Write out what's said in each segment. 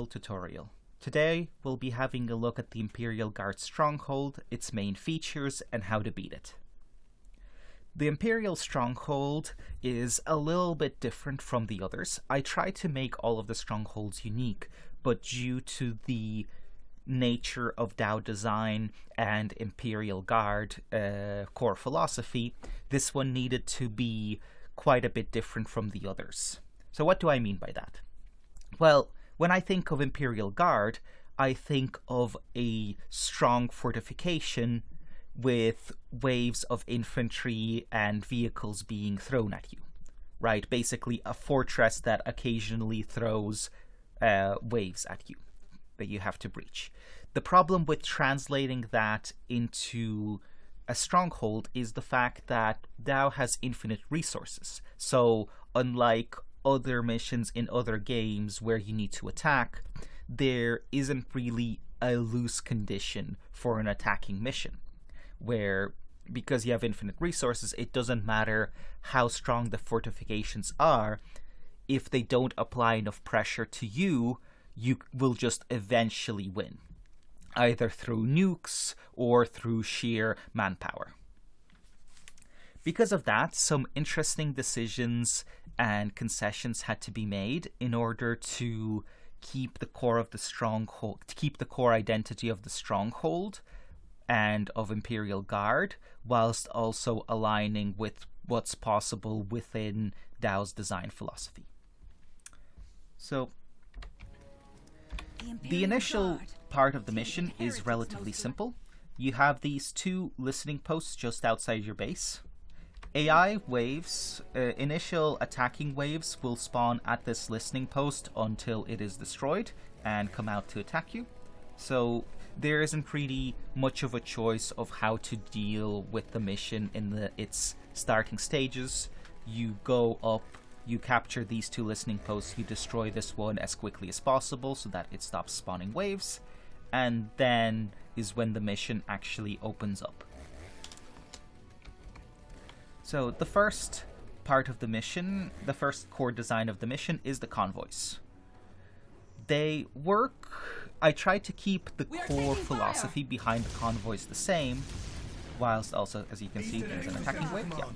simple tutorial. Today we'll be having a look at the Imperial Guard Stronghold, its main features, and how to beat it. The Imperial Stronghold is a little bit different from the others. I tried to make all of the strongholds unique, but due to the nature of DAO design and Imperial Guard core philosophy, this one needed to be quite a bit different from the others. So what do I mean by that? Well, when I think of Imperial Guard, I think of a strong fortification with waves of infantry and vehicles being thrown at you, right? Basically a fortress that occasionally throws waves at you that you have to breach. The problem with translating that into a stronghold is the fact that DAO has infinite resources. So unlike other missions in other games where you need to attack, there isn't really a loose condition for an attacking mission, where because you have infinite resources, it doesn't matter how strong the fortifications are. If they don't apply enough pressure to you, you will just eventually win, either through nukes or through sheer manpower. Because of that, some interesting decisions and concessions had to be made in order to keep the core of the stronghold, to keep the core identity of the stronghold and of Imperial Guard, whilst also aligning with what's possible within DAO's design philosophy. So, the initial part of the mission is relatively simple. You have these two listening posts just outside your base. AI waves, initial attacking waves, will spawn at this listening post until it is destroyed and come out to attack you. So there isn't really much of a choice of how to deal with the mission in its starting stages. You go up, you capture these two listening posts, you destroy this one as quickly as possible so that it stops spawning waves, and then is when the mission actually opens up. So the first part of the mission, the first core design of the mission, is the convoys. They work... I tried to keep the core philosophy behind the convoys the same, whilst also, as you can see, there's an attacking wave. Yeah.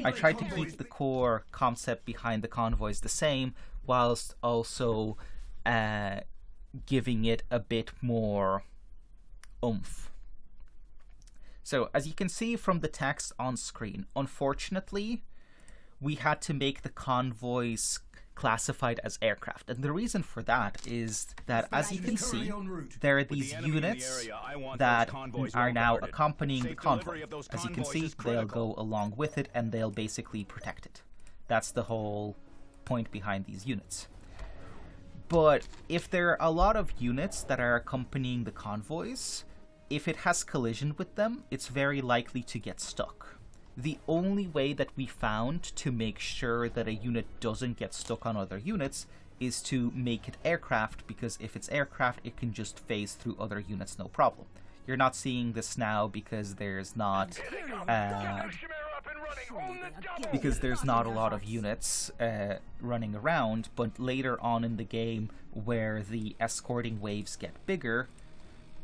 I tried to keep the core concept behind the convoys the same, whilst also giving it a bit more oomph. So, as you can see from the text on screen, unfortunately, we had to make the convoys classified as aircraft. And the reason for that is that, as you can see, there are these units that are now accompanying the convoy. As you can see, they'll go along with it and they'll basically protect it. That's the whole point behind these units. But if there are a lot of units that are accompanying the convoys, if it has collision with them, it's very likely to get stuck. The only way that we found to make sure that a unit doesn't get stuck on other units is to make it aircraft, because if it's aircraft, it can just phase through other units no problem. You're not seeing this now because there's not a lot of units running around, but later on in the game, where the escorting waves get bigger,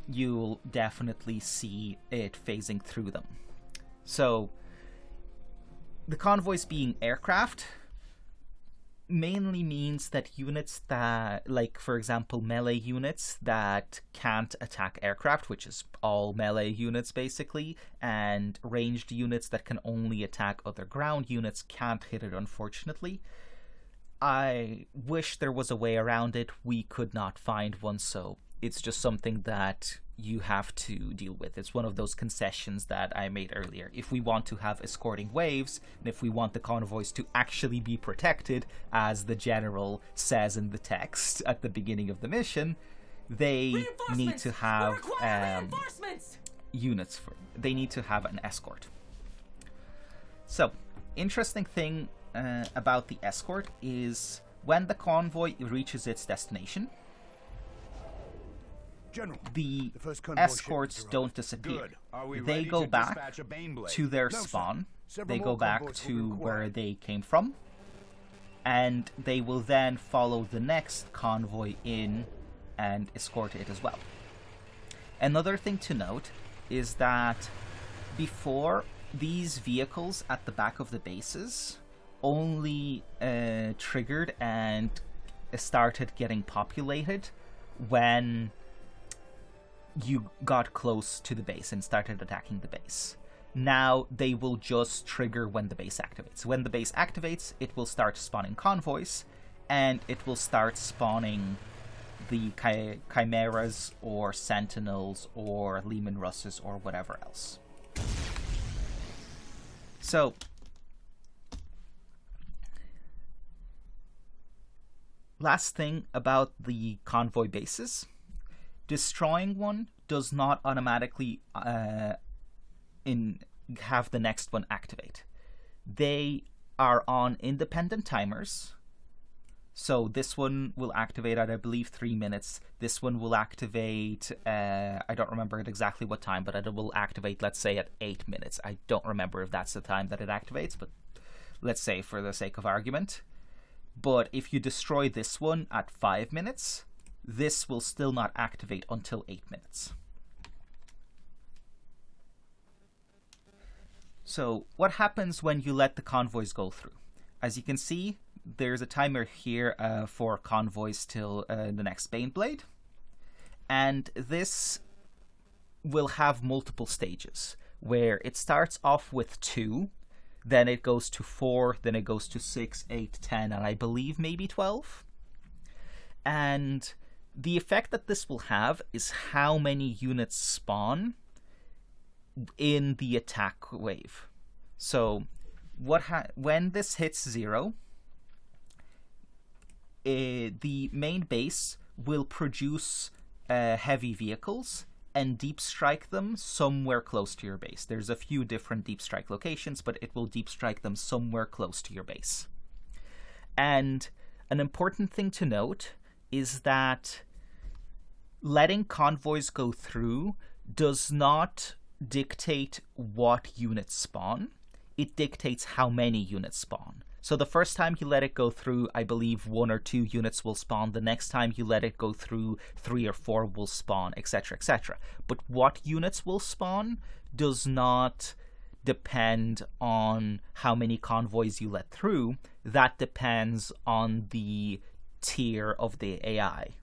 you'll definitely see it phasing through them. So the convoys being aircraft mainly means that units that, like for example melee units that can't attack aircraft, which is all melee units basically, and ranged units that can only attack other ground units can't hit it, unfortunately. I wish there was a way around it. We could not find one, so it's just something that you have to deal with. It's one of those concessions that I made earlier. If we want to have escorting waves, and if we want the convoys to actually be protected, as the general says in the text at the beginning of the mission, they need to have units for. They need to have an escort. So, interesting thing about the escort is when the convoy reaches its destination, the escorts don't disappear. They go back to their spawn. They go back to where they came from. And they will then follow the next convoy in and escort it as well. Another thing to note is that before, these vehicles at the back of the bases only triggered and started getting populated when you got close to the base and started attacking the base. Now they will just trigger when the base activates. When the base activates, it will start spawning convoys, and it will start spawning the chimeras or sentinels or Leman Russes or whatever else. So last thing about the convoy bases, destroying one does not automatically have the next one activate. They are on independent timers. So this one will activate at, I believe, 3 minutes. This one will activate, I don't remember at exactly what time, but it will activate, let's say, at 8 minutes. I don't remember if that's the time that it activates, but let's say for the sake of argument. But if you destroy this one at 5 minutes, this will still not activate until 8 minutes. So what happens when you let the convoys go through? As you can see, there's a timer here for convoys till the next Baneblade. And this will have multiple stages, where it starts off with 2, then it goes to 4, then it goes to 6, 8, 10, and I believe maybe 12. And the effect that this will have is how many units spawn in the attack wave. So when this hits 0, the main base will produce heavy vehicles and deep strike them somewhere close to your base. There's a few different deep strike locations, but it will deep strike them somewhere close to your base. And an important thing to note is that letting convoys go through does not dictate what units spawn. It dictates how many units spawn. So the first time you let it go through, I believe 1 or 2 units will spawn. The next time you let it go through, 3 or 4 will spawn, etc., etc. But what units will spawn does not depend on how many convoys you let through. That depends on the tier of the AI,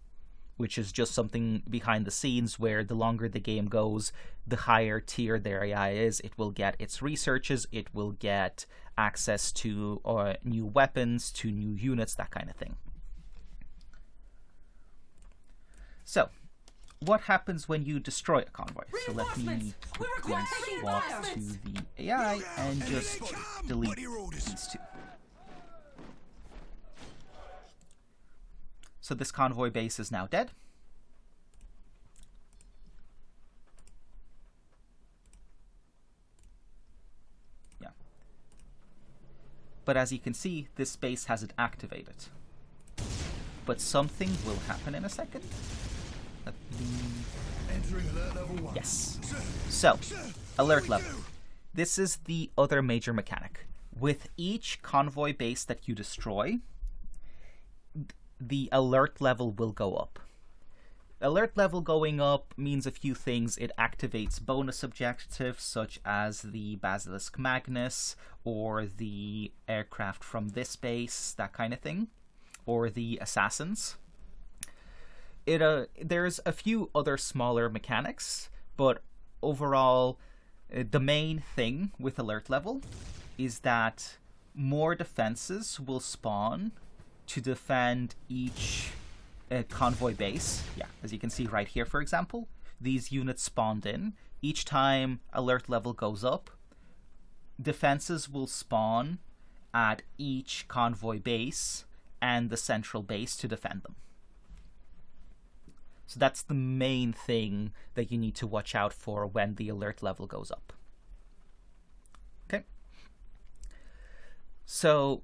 which is just something behind the scenes where the longer the game goes, the higher tier their AI is. It will get its researches, it will get access to new weapons, to new units, that kind of thing. So, what happens when you destroy a convoy? So let me quickly swap to the AI and just delete these 2. So this convoy base is now dead. Yeah. But as you can see, this base hasn't activated. But something will happen in a second. Let me... Entering alert level 1. Yes. So, alert level. This is the other major mechanic. With each convoy base that you destroy, the alert level will go up. Alert level going up means a few things. It activates bonus objectives such as the Basilisk Magnus or the aircraft from this base, that kind of thing, or the assassins. There's a few other smaller mechanics, but overall the main thing with alert level is that more defenses will spawn to defend each convoy base. Yeah, as you can see right here, for example, these units spawned in. Each time alert level goes up, defenses will spawn at each convoy base and the central base to defend them. So that's the main thing that you need to watch out for when the alert level goes up. Okay. So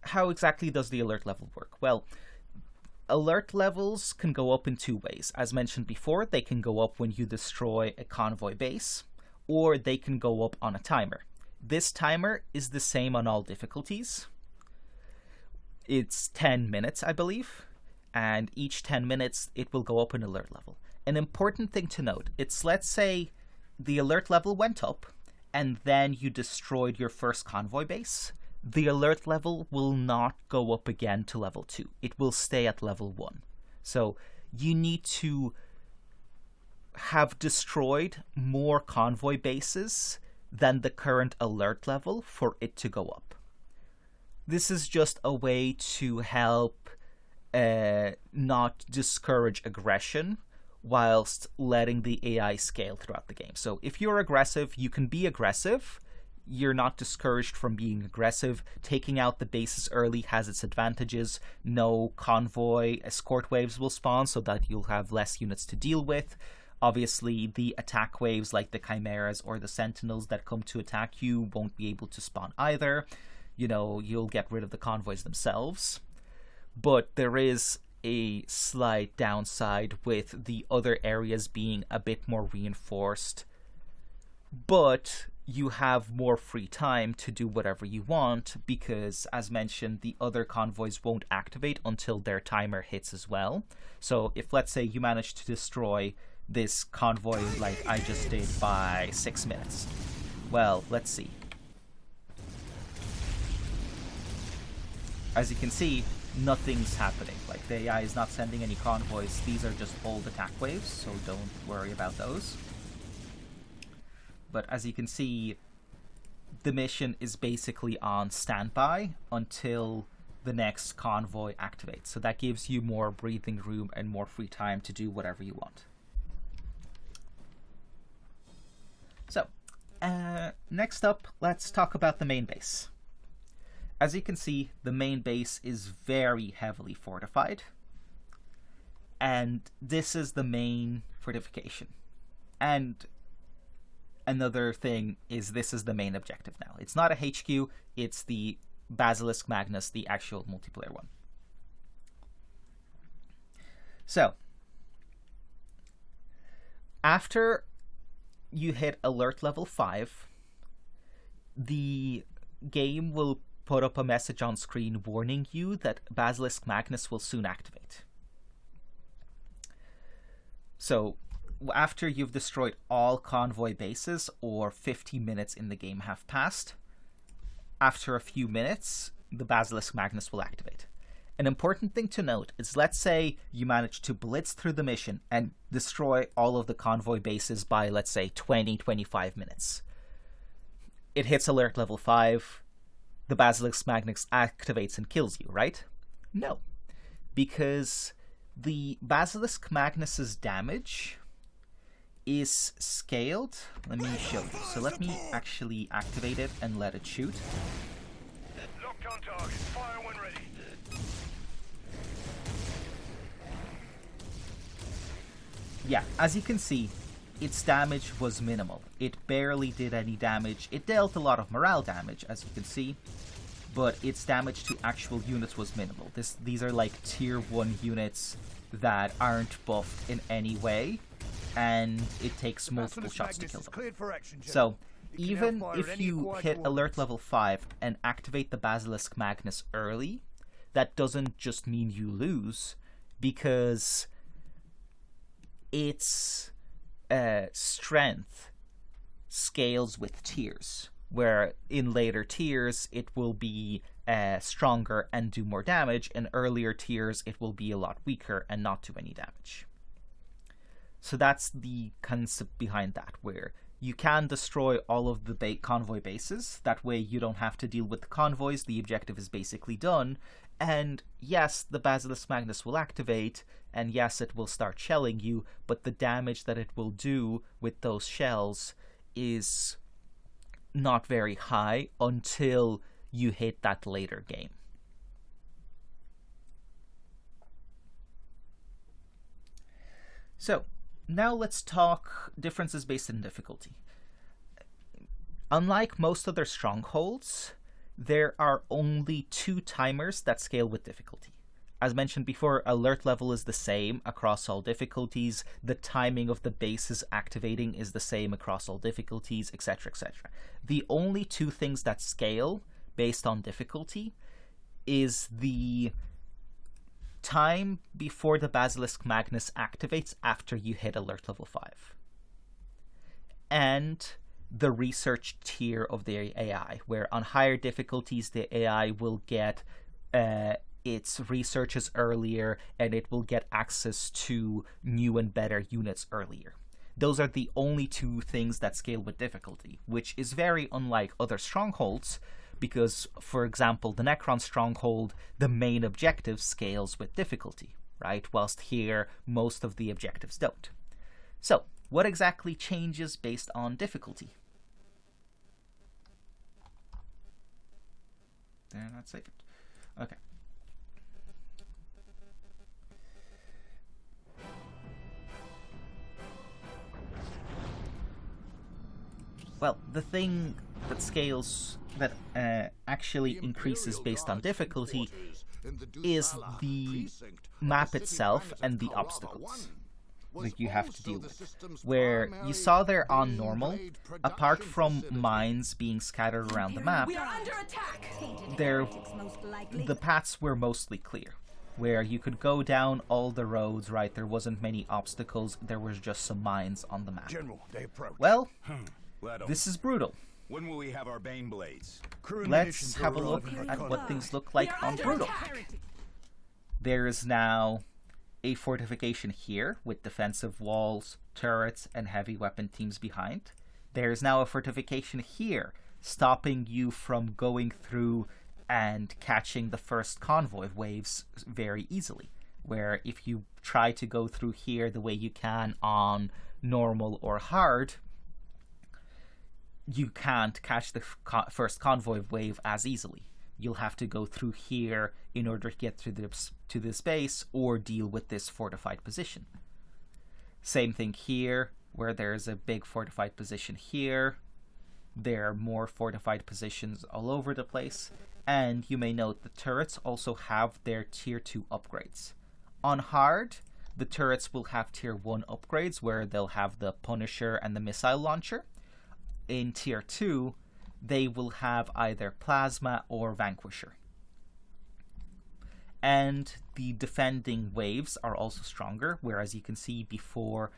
how exactly does the alert level work? Well, alert levels can go up in 2 ways. As mentioned before, they can go up when you destroy a convoy base, or they can go up on a timer. This timer is the same on all difficulties. It's 10 minutes, I believe. and each 10 minutes it will go up an alert level. An important thing to note, it's let's say the alert level went up and then you destroyed your first convoy base. The alert level will not go up again to level 2. It will stay at level 1. So you need to have destroyed more convoy bases than the current alert level for it to go up. This is just a way to help not discourage aggression whilst letting the AI scale throughout the game. So if you're aggressive, you can be aggressive. You're not discouraged from being aggressive. Taking out the bases early has its advantages. No convoy escort waves will spawn, so that you'll have less units to deal with. Obviously, the attack waves like the Chimeras or the Sentinels that come to attack you won't be able to spawn either. You'll get rid of the convoys themselves. But there is a slight downside with the other areas being a bit more reinforced. But you have more free time to do whatever you want because, as mentioned, the other convoys won't activate until their timer hits as well. So if, let's say, you manage to destroy this convoy like I just did by 6 minutes. Well, let's see. As you can see, nothing's happening. Like, the AI is not sending any convoys. These are just old attack waves, so don't worry about those. But as you can see, the mission is basically on standby until the next convoy activates. So that gives you more breathing room and more free time to do whatever you want. So, next up, let's talk about the main base. As you can see, the main base is very heavily fortified. And this is the main fortification. And another thing is this is the main objective now. It's not a HQ, it's the Basilisk Magnus, the actual multiplayer one. So, after you hit alert level 5, the game will put up a message on screen warning you that Basilisk Magnus will soon activate. So, after you've destroyed all convoy bases, or 50 minutes in the game have passed, after a few minutes, the Basilisk Magnus will activate. An important thing to note is, let's say you manage to blitz through the mission and destroy all of the convoy bases by, let's say, 20-25 minutes. It hits alert level 5, the Basilisk Magnus activates and kills you, right? No. Because the Basilisk Magnus's damage is scaled. Let me show you. So let me actually activate it and let it shoot. Locked on target. Fire when ready. Yeah, as you can see, its damage was minimal. It barely did any damage. It dealt a lot of morale damage, as you can see, but its damage to actual units was minimal. These are like tier 1 units that aren't buffed in any way, and it takes multiple shots to kill them. So, even if you hit alert level 5 and activate the Basilisk Magnus early, that doesn't just mean you lose, because its strength scales with tiers, where in later tiers it will be stronger and do more damage, in earlier tiers it will be a lot weaker and not do any damage. So that's the concept behind that, where you can destroy all of the convoy bases. That way you don't have to deal with the convoys, the objective is basically done, and yes, the Basilisk Magnus will activate, and yes, it will start shelling you, but the damage that it will do with those shells is not very high until you hit that later game. So, now let's talk differences based on difficulty. Unlike most other strongholds, there are only 2 timers that scale with difficulty. As mentioned before, alert level is the same across all difficulties, the timing of the bases activating is the same across all difficulties, etc., etc. The only 2 things that scale based on difficulty is the time before the Basilisk Magnus activates after you hit alert level 5. And the research tier of the AI, where on higher difficulties the AI will get its researches earlier and it will get access to new and better units earlier. Those are the only two things that scale with difficulty, which is very unlike other strongholds, because, for example, the Necron Stronghold, the main objective scales with difficulty, right? Whilst here, most of the objectives don't. So, what exactly changes based on difficulty? And let's save it. Okay. Well, the thing that scales, that actually increases based on difficulty, is the map itself and the obstacles that you have to deal with. Where you saw there on normal, apart from mines being scattered around the map, the paths were mostly clear. Where you could go down all the roads, right? There wasn't many obstacles, there was just some mines on the map. General, they approach. Well, this is brutal. When will we have our Bane blades? Let's have a look at what things look like on brutal. There is now a fortification here with defensive walls, turrets, and heavy weapon teams behind. There's now a fortification here, stopping you from going through and catching the first convoy waves very easily. Where if you try to go through here the way you can on normal or hard, you can't catch the first convoy wave as easily. You'll have to go through here in order to get to this base or deal with this fortified position. Same thing here, where there's a big fortified position here. There are more fortified positions all over the place. And you may note the turrets also have their tier 2 upgrades. On hard, the turrets will have tier 1 upgrades where they'll have the Punisher and the missile launcher. In tier 2, they will have either Plasma or Vanquisher. And the defending waves are also stronger, whereas you can see before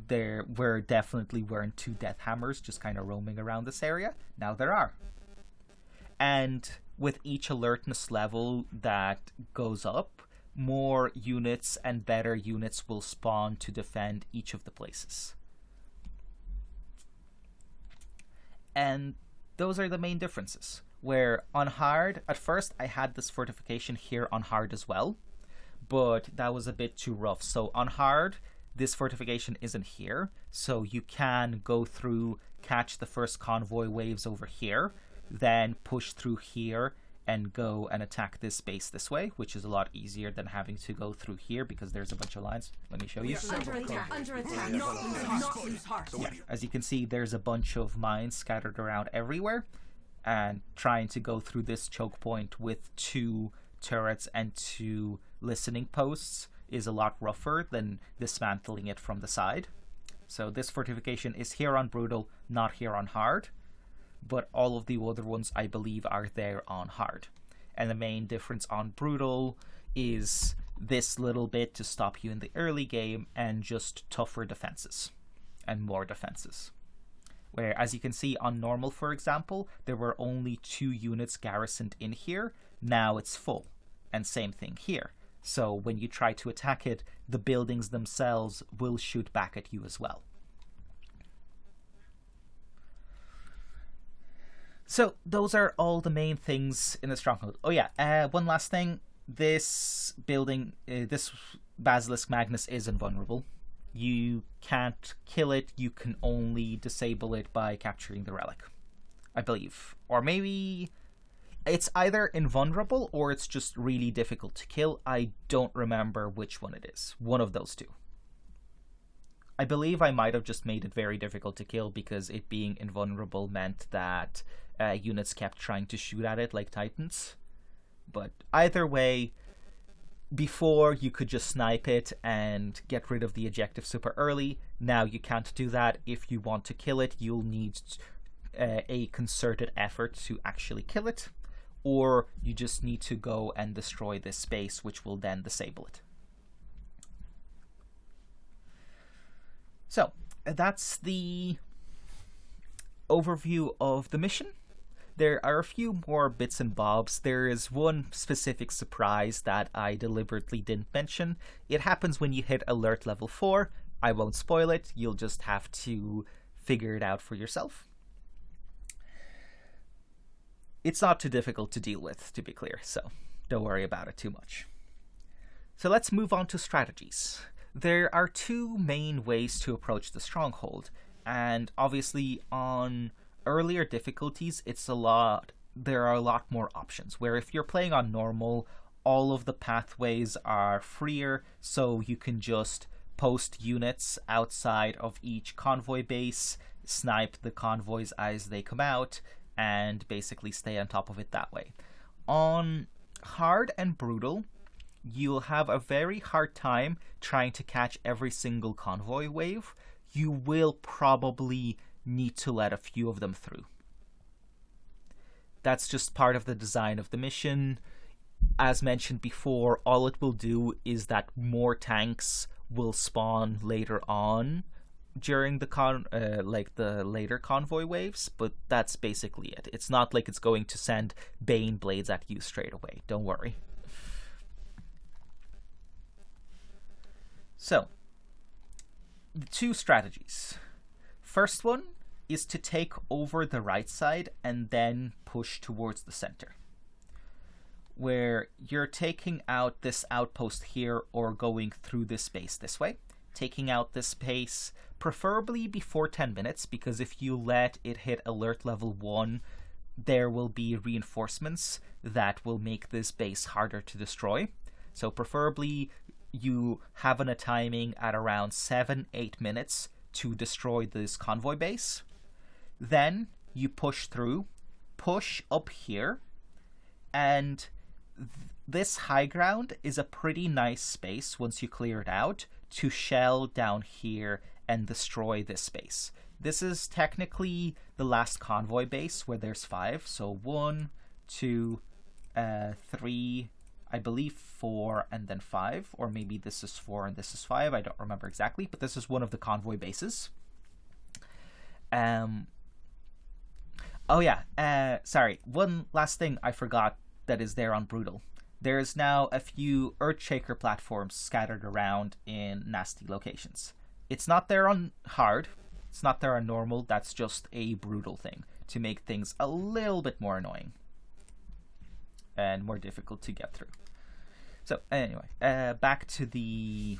there definitely weren't 2 Death Hammers just kind of roaming around this area. Now there are. And with each alertness level that goes up, more units and better units will spawn to defend each of the places. And those are the main differences. Where on hard, at first I had this fortification here on hard as well, but that was a bit too rough. So on hard, this fortification isn't here, so you can go through, catch the first convoy waves over here, then push through here and go and attack this base this way, which is a lot easier than having to go through here because there's a bunch of lines. Let me show you. Under attack, not lose heart. Yeah, as you can see, there's a bunch of mines scattered around everywhere, and trying to go through this choke point with 2 turrets and 2 listening posts is a lot rougher than dismantling it from the side. So this fortification is here on brutal, not here on hard. But all of the other ones, I believe, are there on hard. And the main difference on brutal is this little bit to stop you in the early game and just tougher defenses and more defenses. Where, as you can see on normal, for example, there were only 2 units garrisoned in here. Now it's full. And same thing here. So when you try to attack it, the buildings themselves will shoot back at you as well. So those are all the main things in the Stronghold. Oh yeah, one last thing. This building, this Basilisk Magnus is invulnerable. You can't kill it, you can only disable it by capturing the relic, I believe. Or maybe it's either invulnerable or it's just really difficult to kill. I don't remember which one it is. One of those two. I believe I might have just made it very difficult to kill because it being invulnerable meant that units kept trying to shoot at it like titans. But either way, before you could just snipe it and get rid of the objective super early. Now you can't do that. If you want to kill it, you'll need a concerted effort to actually kill it. or you just need to go and destroy this space, which will then disable it. So, that's the overview of the mission. There are a few more bits and bobs. There is one specific surprise that I deliberately didn't mention. It happens when you hit alert level 4. I won't spoil it, you'll just have to figure it out for yourself. It's not too difficult to deal with, to be clear, so don't worry about it too much. So let's move on to strategies. There are two main ways to approach the Stronghold, and obviously on earlier difficulties there are a lot more options, where if you're playing on normal, all of the pathways are freer, so you can just post units outside of each convoy base, snipe the convoys as they come out, and basically stay on top of it that way. On hard and brutal, you'll have a very hard time trying to catch every single convoy wave. You will probably need to let a few of them through. That's just part of the design of the mission. As mentioned before, all it will do is that more tanks will spawn later on during the later convoy waves, but that's basically it. It's not like it's going to send Bane Blades at you straight away, don't worry. So, the two strategies. First one is to take over the right side and then push towards the center, where you're taking out this outpost here or going through this space this way. Taking out this space, preferably before 10 minutes, because if you let it hit alert level 1, there will be reinforcements that will make this base harder to destroy. So preferably you have a timing at around 7-8 minutes to destroy this convoy base. Then you push through, push up here, and this high ground is a pretty nice space once you clear it out to shell down here and destroy this space. This is technically the last convoy base where there's 5. So 1, 2, 3, I believe 4, and then 5. Or maybe this is 4 and this is 5. I don't remember exactly, but this is one of the convoy bases. Oh yeah, sorry. One last thing I forgot that is there on Brutal. There's now a few Earthshaker platforms scattered around in nasty locations. It's not there on hard, it's not there on normal, that's just a Brutal thing to make things a little bit more annoying and more difficult to get through. So anyway, back to the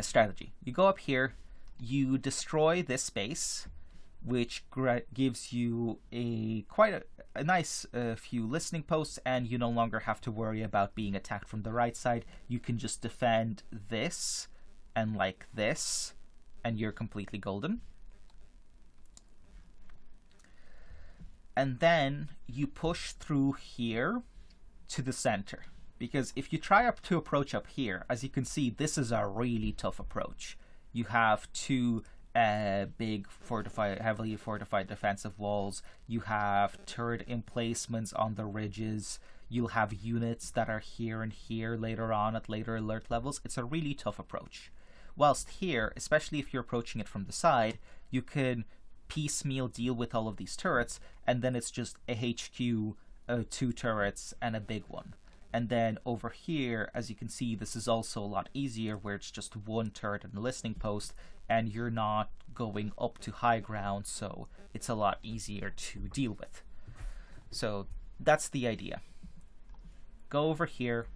strategy. You go up here, you destroy this space, which gives you quite a nice few listening posts, and you no longer have to worry about being attacked from the right side. You can just defend this and like this, and you're completely golden. And then you push through here to the center, because if you try to approach up here, as you can see, this is a really tough approach. You have two big heavily fortified defensive walls. You have turret emplacements on the ridges. You'll have units that are here and here later on at later alert levels. It's a really tough approach. Whilst here, especially if you're approaching it from the side, you can piecemeal deal with all of these turrets, and then it's just a HQ, 2 turrets, and a big one. And then over here, as you can see, this is also a lot easier, where it's just 1 turret and a listening post, and you're not going up to high ground, so it's a lot easier to deal with. So that's the idea. Go over here,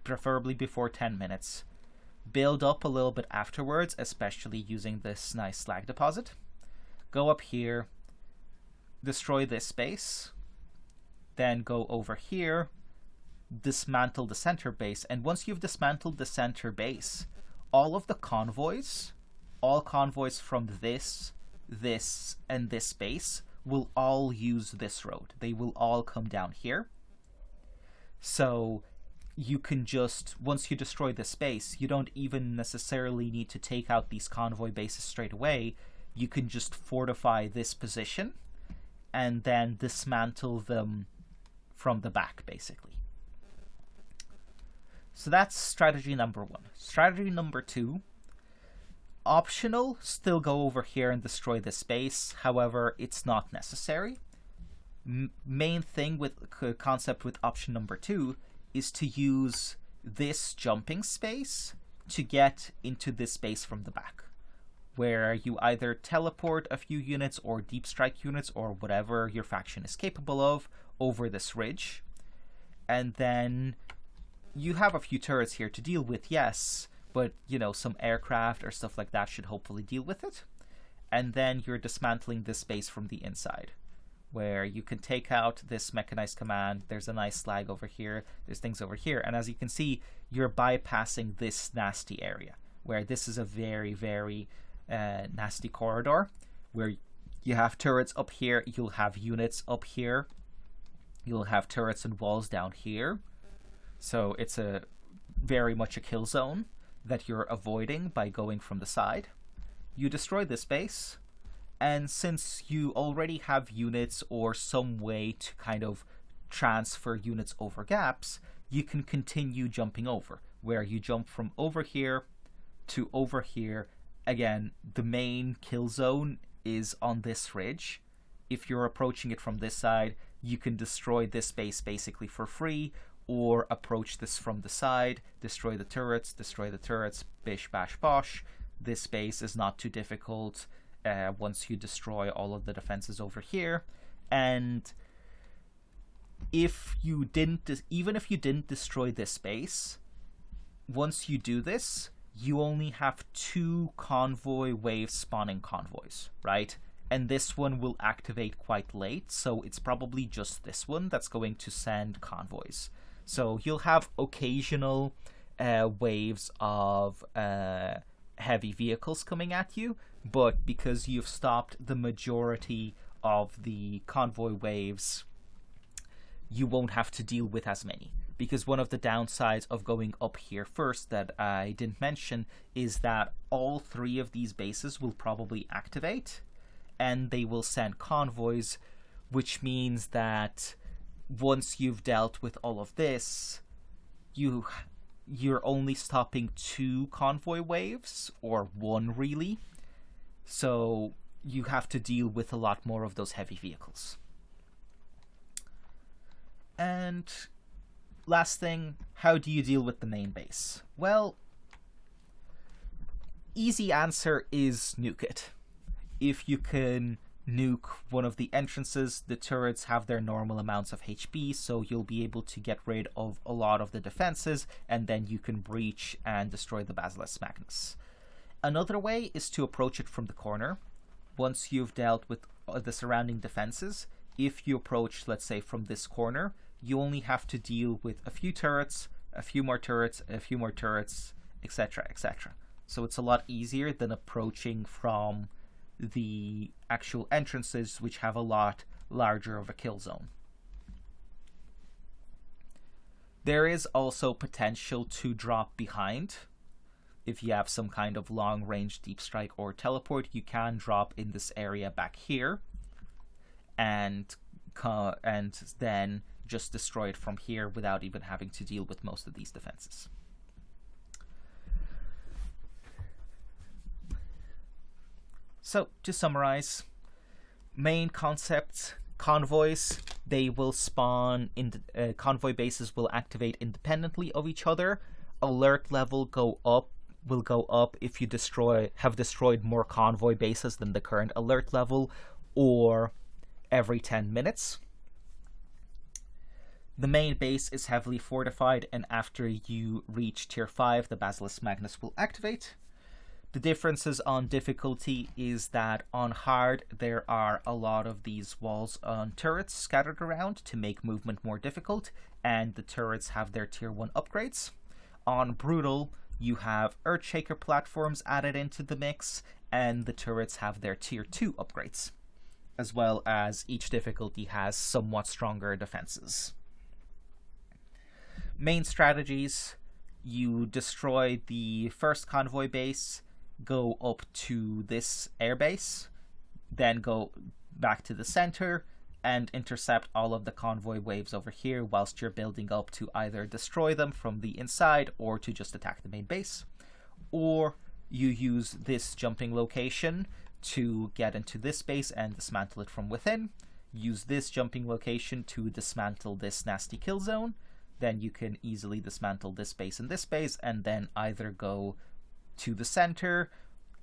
preferably before 10 minutes. Build up a little bit afterwards, especially using this nice slag deposit. Go up here, destroy this space, then go over here, dismantle the center base, and once you've dismantled the center base, all of the convoys, all convoys from this, and this base will all use this road. They will all come down here. So you can just, once you destroy the space, you don't even necessarily need to take out these convoy bases straight away. You can just fortify this position and then dismantle them from the back, basically. So that's strategy number 1. Strategy number 2, optional, still go over here and destroy this base. However, it's not necessary. Main thing with concept with option number 2 is to use this jumping space to get into this space from the back, where you either teleport a few units or deep strike units or whatever your faction is capable of over this ridge. And then you have a few turrets here to deal with, yes, but, you know, some aircraft or stuff like that should hopefully deal with it. And then you're dismantling this base from the inside, where you can take out this mechanized command. There's a nice slag over here. There's things over here. And as you can see, you're bypassing this nasty area, where this is a very, very nasty corridor, where you have turrets up here. You'll have units up here. You'll have turrets and walls down here. So it's a very much a kill zone that you're avoiding by going from the side. You destroy this base, and since you already have units or some way to kind of transfer units over gaps, you can continue jumping over, where you jump from over here to over here. Again, the main kill zone is on this ridge. If you're approaching it from this side, you can destroy this base basically for free, or approach this from the side, destroy the turrets, bish bash bosh. This base is not too difficult once you destroy all of the defenses over here. And if you didn't, even if you didn't destroy this base, once you do this, you only have 2 convoy waves spawning convoys, right? And this one will activate quite late, so it's probably just this one that's going to send convoys. So you'll have occasional waves of heavy vehicles coming at you, but because you've stopped the majority of the convoy waves, you won't have to deal with as many. Because one of the downsides of going up here first that I didn't mention is that all 3 of these bases will probably activate, and they will send convoys, which means that once you've dealt with all of this, you're only stopping 2 convoy waves, or 1 really. So you have to deal with a lot more of those heavy vehicles. And last thing, how do you deal with the main base? Well, easy answer is nuke it. If you can nuke one of the entrances, the turrets have their normal amounts of HP, so you'll be able to get rid of a lot of the defenses, and then you can breach and destroy the Basilisk Magnus. Another way is to approach it from the corner. Once you've dealt with the surrounding defenses, if you approach, let's say, from this corner, you only have to deal with a few turrets, a few more turrets, a few more turrets, etc., etc. So it's a lot easier than approaching from the actual entrances, which have a lot larger of a kill zone. There is also potential to drop behind. If you have some kind of long-range deep strike or teleport, you can drop in this area back here and then just destroy it from here without even having to deal with most of these defenses. So, to summarize, main concepts: convoys, they will spawn in convoy bases will activate independently of each other. Alert level will go up if you have destroyed more convoy bases than the current alert level, or every 10 minutes. The main base is heavily fortified, and after you reach tier 5, the Basilisk Magnus will activate. The differences on difficulty is that on hard, there are a lot of these walls on turrets scattered around to make movement more difficult, and the turrets have their tier 1 upgrades. On brutal, you have Earthshaker platforms added into the mix, and the turrets have their tier 2 upgrades, as well as each difficulty has somewhat stronger defenses. Main strategies: you destroy the first convoy base, go up to this airbase, then go back to the center, and intercept all of the convoy waves over here whilst you're building up to either destroy them from the inside or to just attack the main base. Or you use this jumping location to get into this base and dismantle it from within. Use this jumping location to dismantle this nasty kill zone. Then you can easily dismantle this base and then either go to the center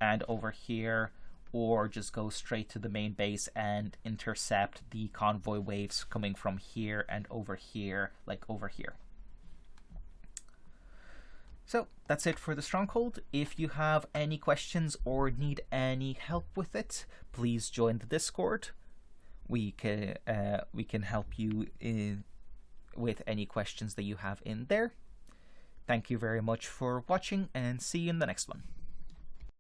and over here, or just go straight to the main base and intercept the convoy waves coming from here and over here, like over here. So that's it for the Stronghold. If you have any questions or need any help with it, please join the Discord. We can help you with any questions that you have in there. Thank you very much for watching, and see you in the next one.